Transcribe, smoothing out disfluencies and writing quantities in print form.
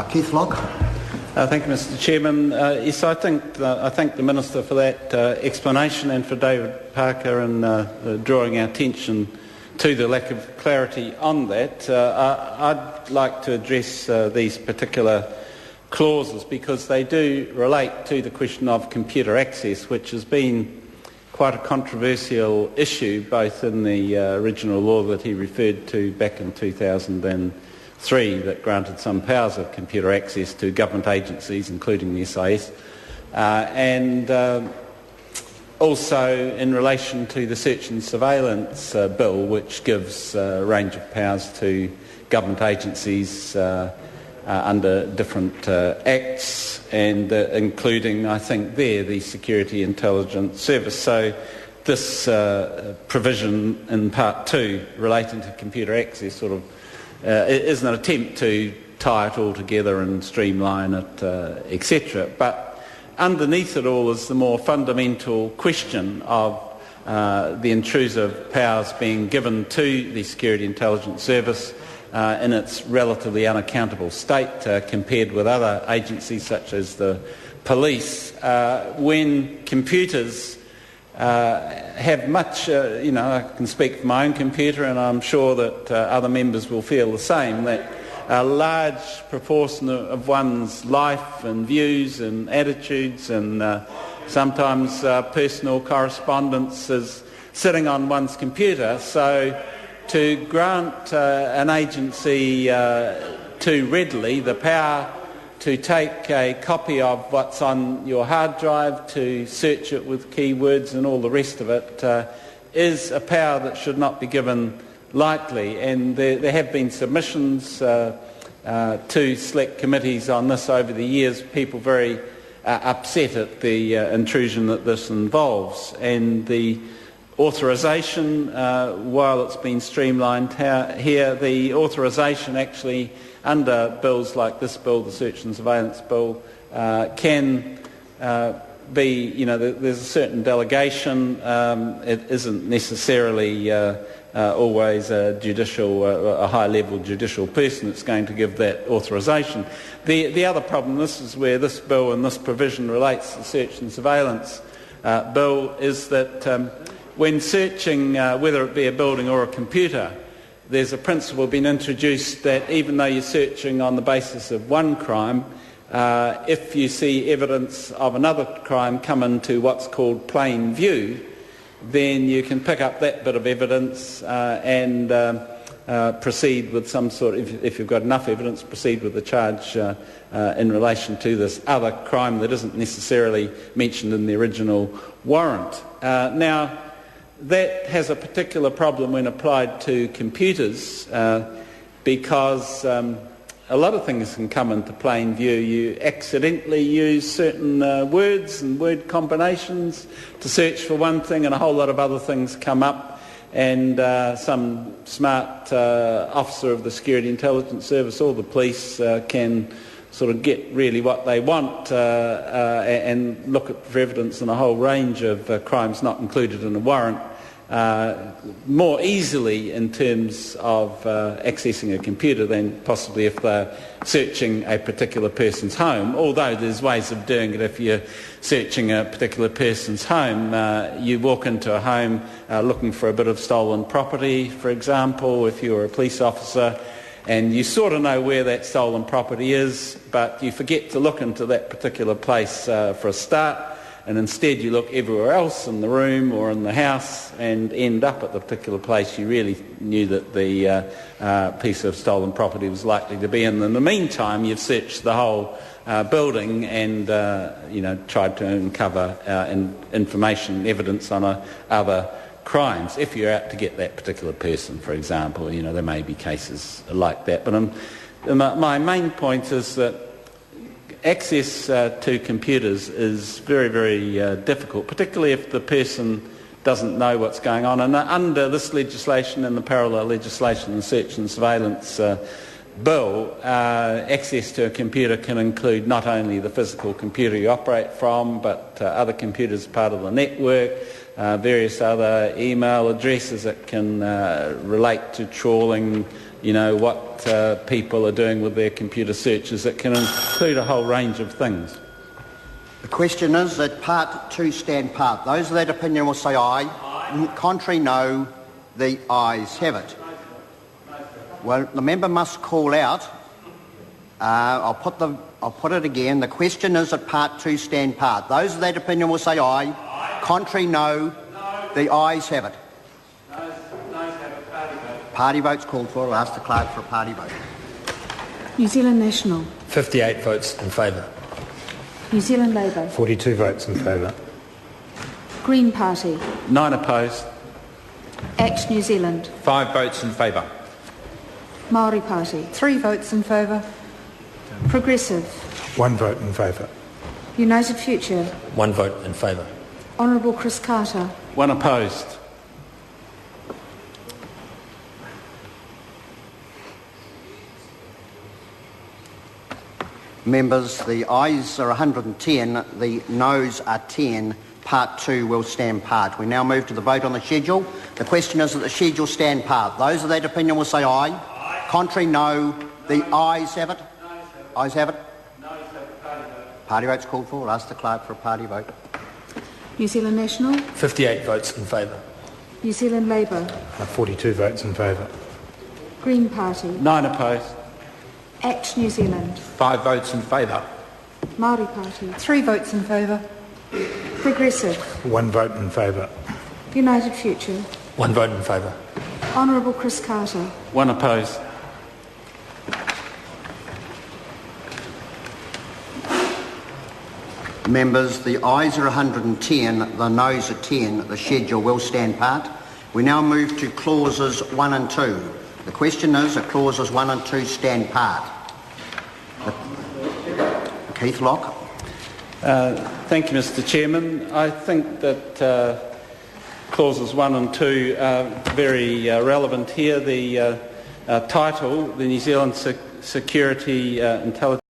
Keith Locke. Thank you, Mr. Chairman. Yes, I thank the Minister for that explanation, and for David Parker in drawing our attention to the lack of clarity on that. I'd like to address these particular clauses because they do relate to the question of computer access, which has been quite a controversial issue both in the original law that he referred to back in 2003 that granted some powers of computer access to government agencies, including the SIS, and also in relation to the search and surveillance bill, which gives a range of powers to government agencies under different acts, and including, I think, the Security Intelligence Service. So this provision in Part 2 relating to computer access sort of is an attempt to tie it all together and streamline it, etc. But underneath it all is the more fundamental question of the intrusive powers being given to the Security Intelligence Service in its relatively unaccountable state compared with other agencies such as the police, when computers have much, I can speak for my own computer, and I'm sure that other members will feel the same, that a large proportion of one's life and views and attitudes and sometimes personal correspondence is sitting on one's computer. So to grant an agency too readily the power to take a copy of what's on your hard drive, to search it with keywords and all the rest of it, is a power that should not be given lightly. And there have been submissions to select committees on this over the years, people very upset at the intrusion that this involves. And the authorisation, while it's been streamlined here, the authorisation actually under bills like this bill, the Search and Surveillance Bill, can be, there's a certain delegation. It isn't necessarily always a high-level judicial person that's going to give that authorisation. The other problem, this is where this bill and this provision relates to the Search and Surveillance Bill, is that when searching, whether it be a building or a computer, there's a principle being introduced that even though you're searching on the basis of one crime, if you see evidence of another crime come into what's called plain view, then you can pick up that bit of evidence and proceed with some sort of, if you've got enough evidence, proceed with the charge in relation to this other crime that isn't necessarily mentioned in the original warrant. Now, that has a particular problem when applied to computers because a lot of things can come into plain view. You accidentally use certain words and word combinations to search for one thing, and a whole lot of other things come up, and some smart officer of the Security Intelligence Service or the police can sort of get really what they want and look at for evidence in a whole range of crimes not included in a warrant more easily in terms of accessing a computer than possibly if they're searching a particular person's home, although there's ways of doing it. If you're searching a particular person's home, you walk into a home looking for a bit of stolen property, for example, if you're a police officer, and you sort of know where that stolen property is, but you forget to look into that particular place for a start, and instead you look everywhere else in the room or in the house and end up at the particular place you really knew that the piece of stolen property was likely to be in. In the meantime, you've searched the whole building and tried to uncover information, evidence on other crimes, if you're out to get that particular person, for example. There may be cases like that. But my main point is that access to computers is very, very difficult, particularly if the person doesn't know what's going on. And under this legislation and the parallel legislation, the Search and Surveillance Bill, access to a computer can include not only the physical computer you operate from, but other computers part of the network, various other email addresses that can relate to trawling what people are doing with their computer searches. It can include a whole range of things. The question is that Part 2 stand part. Those of that opinion will say aye. Contrary, no. The ayes have it. Well, the member must call out. I'll put it again. The question is that Part 2 stand part. Those of that opinion will say aye. Contrary, no. The ayes have it. Party votes called for. I'll ask the clerk for a party vote. New Zealand National. 58 votes in favour. New Zealand Labour. 42 votes in favour. Green Party. 9 opposed. Act New Zealand. 5 votes in favour. Māori Party. 3 votes in favour. Progressive. 1 vote in favour. United Future. 1 vote in favour. Honourable Chris Carter. 1 opposed. Members, the ayes are 110, the noes are 10. Part 2 will stand part. We now move to the vote on the schedule. The question is that the schedule stand part. Those of that opinion will say aye. Contrary, no. The ayes have it. Ayes have it. Party votes called for. I'll ask the clerk for a party vote. New Zealand National. 58 votes in favour. New Zealand Labour. 42 votes in favour. Green Party. 9 opposed. Act New Zealand. 5 votes in favour. Māori Party. 3 votes in favour. Progressive. 1 vote in favour. United Future. 1 vote in favour. Honourable Chris Carter. 1 opposed. Members, the ayes are 110, the noes are 10. The schedule will stand part. We now move to clauses 1 and 2. The question is that clauses 1 and 2 stand part. Keith Locke. Thank you, Mr. Chairman. I think that clauses 1 and 2 are very relevant here. The title, the New Zealand Security Intelligence